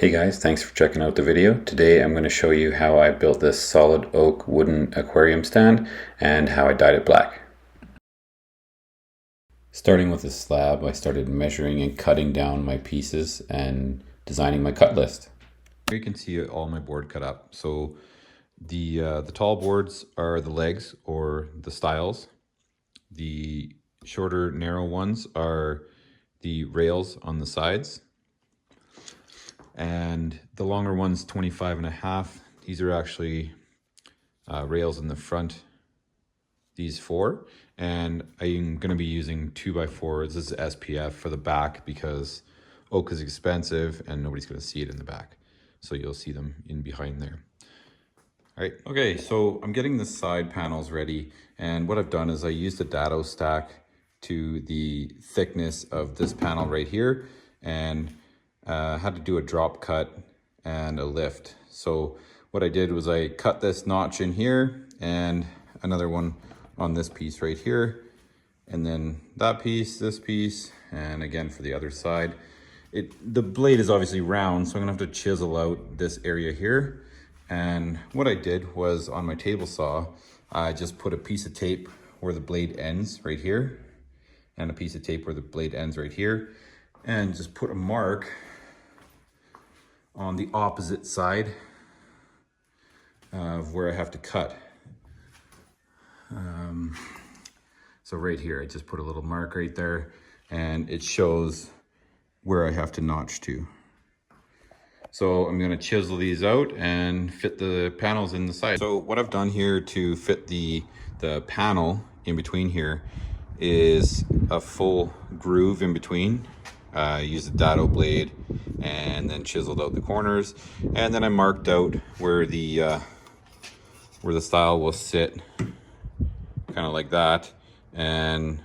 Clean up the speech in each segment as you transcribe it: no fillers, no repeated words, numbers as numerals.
Hey guys, thanks for checking out the video. Today I'm going to show you how I built this solid oak wooden aquarium stand and how I dyed it black. Starting with the slab, I started measuring and cutting down my pieces and designing my cut list. Here you can see all my board cut up. So the tall boards are the legs or the stiles. The shorter narrow ones are the rails on the sides. And the longer one's 25.5. These are actually rails in the front, these four. And I'm gonna be using 2x4s. This is SPF for the back because oak is expensive and nobody's gonna see it in the back. So you'll see them in behind there. All right, okay, so I'm getting the side panels ready. And what I've done is I used a dado stack to the thickness of this panel right here. And had to do a drop cut and a lift. So what I did was I cut this notch in here and another one on this piece right here. And then that piece, this piece, and again for the other side. The blade is obviously round, so I'm gonna have to chisel out this area here. And what I did was on my table saw, I just put a piece of tape where the blade ends right here and a piece of tape where the blade ends right here, and just put a mark on the opposite side of where I have to cut. So right here, I just put a little mark right there and it shows where I have to notch to. So I'm gonna chisel these out and fit the panels in the side. So what I've done here to fit the panel in between here is a full groove in between. Used a dado blade and then chiseled out the corners, and then I marked out where the stile will sit, kind of like that, and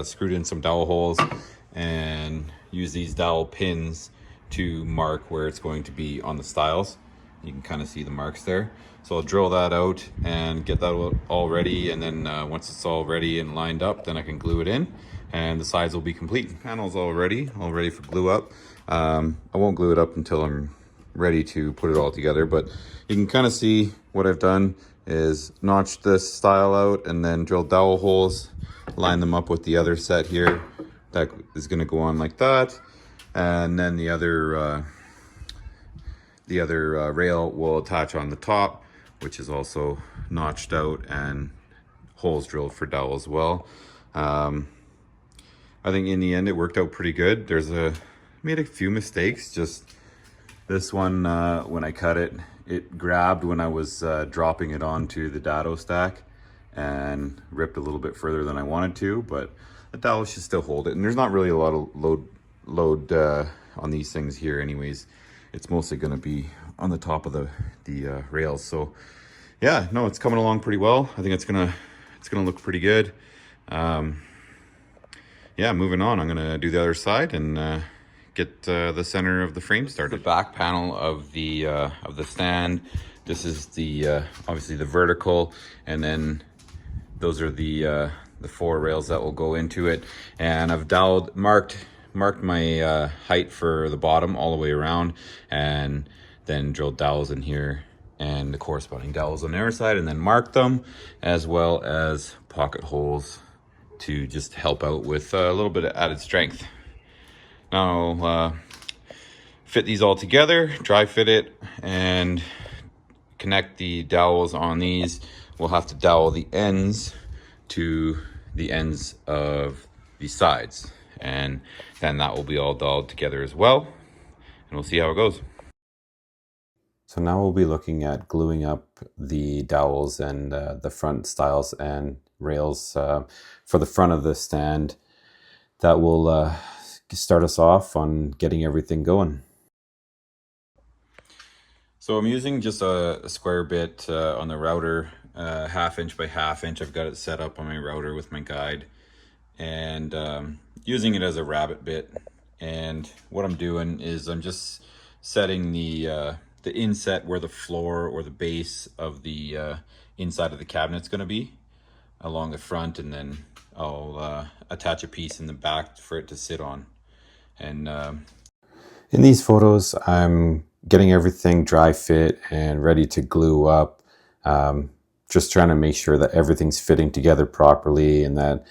screwed in some dowel holes and use these dowel pins to mark where it's going to be on the stiles. You can kind of see the marks there. So I'll drill that out and get that all ready, and then once it's all ready and lined up, then I can glue it in and the sides will be complete. Panel's all ready for glue up. I won't glue it up until I'm ready to put it all together, but you can kind of see what I've done is notch this stile out and then drill dowel holes, line them up with the other set here. That is gonna go on like that. And then the other rail will attach on the top, which is also notched out and holes drilled for dowel as well. I think in the end it worked out pretty good. Made a few mistakes. Just this one, when I cut it, it grabbed when I was dropping it onto the dado stack and ripped a little bit further than I wanted to, but the dowel should still hold it. And there's not really a lot of load on these things here anyways. It's mostly going to be on the top of the rails. So yeah, no, it's coming along pretty well. I think it's gonna look pretty good. Yeah, moving on, I'm gonna do the other side and get the center of the frame started. The back panel of the stand. This is the obviously the vertical, and then those are the 4 rails that will go into it. And I've marked my height for the bottom all the way around, and then drilled dowels in here and the corresponding dowels on the other side, and then marked them, as well as pocket holes to just help out with a little bit of added strength. Now fit these all together, dry fit it, and connect the dowels on these. We'll have to dowel the ends to the ends of the sides, and then that will be all doweled together as well, and we'll see how it goes. So now we'll be looking at gluing up the dowels and the front stiles and rails for the front of the stand. That will start us off on getting everything going. So I'm using just a square bit on the router, 1/2 inch by 1/2 inch. I've got it set up on my router with my guide, and using it as a rabbet bit. And what I'm doing is I'm just setting the inset where the floor or the base of the inside of the cabinet's going to be along the front, and then I'll attach a piece in the back for it to sit on. And In these photos, I'm getting everything dry fit and ready to glue up. Just trying to make sure that everything's fitting together properly, and that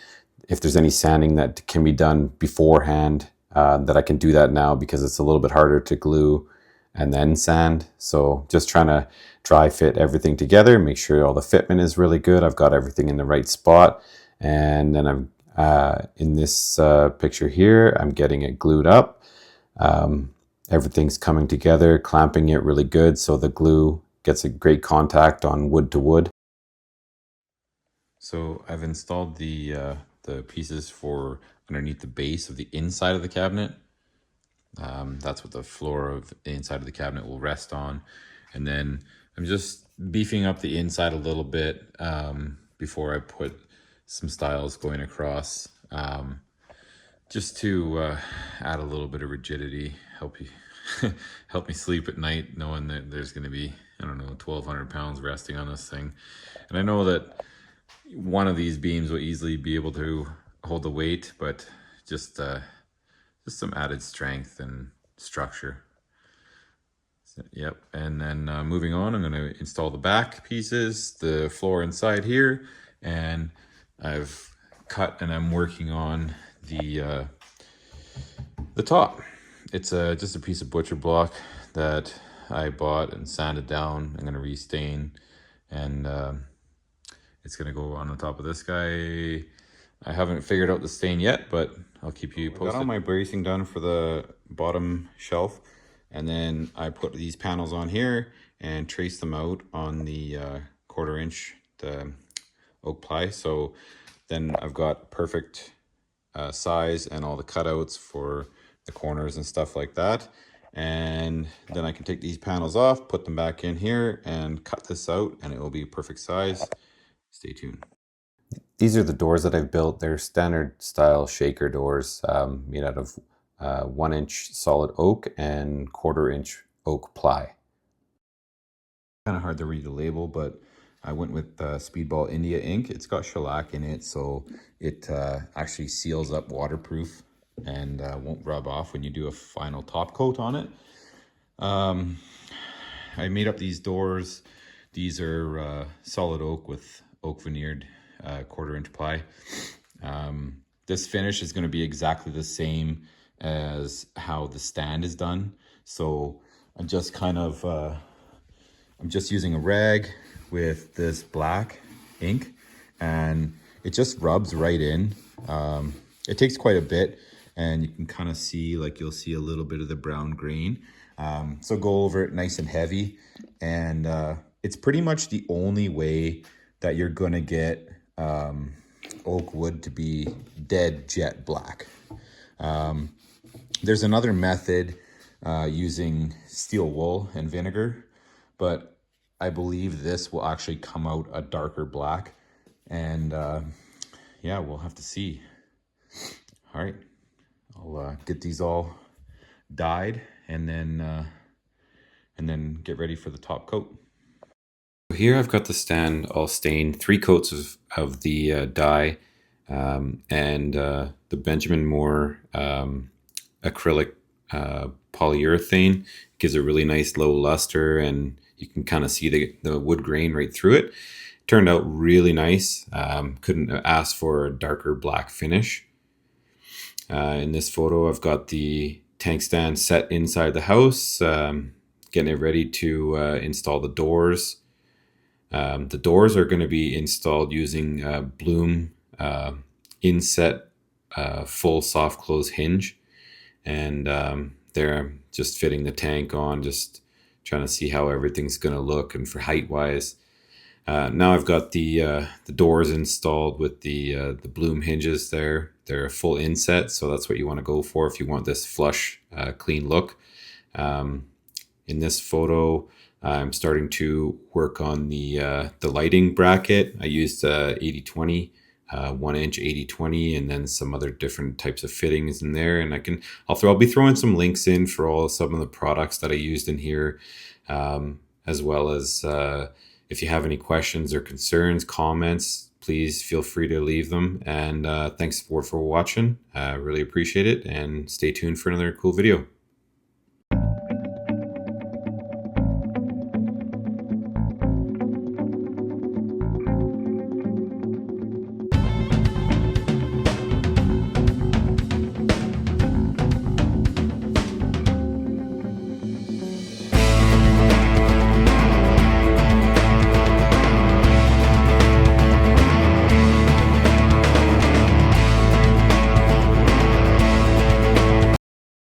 if there's any sanding that can be done beforehand, that I can do that now, because it's a little bit harder to glue and then sand. So just trying to dry fit everything together, make sure all the fitment is really good. I've got everything in the right spot. And then I'm in this picture here, I'm getting it glued up. Everything's coming together, clamping it really good so the glue gets a great contact on wood to wood. So I've installed the pieces for underneath the base of the inside of the cabinet. That's what the floor of the inside of the cabinet will rest on. And then I'm just beefing up the inside a little bit before I put some stiles going across, just to add a little bit of rigidity, help you help me sleep at night, knowing that there's going to be, I don't know, 1,200 pounds resting on this thing. And I know that one of these beams will easily be able to hold the weight, but just some added strength and structure. So, yep. And then moving on, I'm going to install the back pieces, the floor inside here, and I've cut and I'm working on the top. It's just a piece of butcher block that I bought and sanded down. I'm going to restain, and it's going to go on the top of this guy. I haven't figured out the stain yet, but I'll keep you posted. I got all my bracing done for the bottom shelf, and then I put these panels on here and trace them out on the 1/4 inch, the oak ply. So then I've got perfect size and all the cutouts for the corners and stuff like that. And then I can take these panels off, put them back in here, and cut this out, and it will be perfect size. Stay tuned. These are the doors that I've built. They're standard style shaker doors, made out of 1 inch solid oak and 1/4 inch oak ply. Kind of hard to read the label, but I went with Speedball India ink. It's got shellac in it, so it actually seals up waterproof and won't rub off when you do a final top coat on it. I made up these doors. These are solid oak with oak veneered 1/4 inch ply. This finish is going to be exactly the same as how the stand is done. So I'm just kind of I'm just using a rag with this black ink, and it just rubs right in. It takes quite a bit, and you can kind of see, like, you'll see a little bit of the brown grain. So go over it nice and heavy, and it's pretty much the only way that you're gonna get oak wood to be dead jet black. There's another method using steel wool and vinegar, but I believe this will actually come out a darker black, and yeah, we'll have to see. All right, I'll get these all dyed, and then get ready for the top coat. Here I've got the stand all stained, 3 coats of the dye, and the Benjamin Moore acrylic polyurethane gives a really nice low luster, and you can kind of see the wood grain right through it. Turned out really nice. Couldn't ask for a darker black finish. In this photo, I've got the tank stand set inside the house, getting it ready to install the doors. The doors are going to be installed using Bloom inset full soft close hinge, and they're just fitting the tank on, just trying to see how everything's going to look and for height wise. Now I've got the doors installed with the Bloom hinges there. They're a full inset, so that's what you want to go for if you want this flush, clean look. In this photo, I'm starting to work on the lighting bracket. I used 80/20, 1 inch 80/20, and then some other different types of fittings in there. And I'll be throwing some links in for some of the products that I used in here, as well as if you have any questions or concerns, comments, please feel free to leave them. And thanks for watching. I really appreciate it, and stay tuned for another cool video.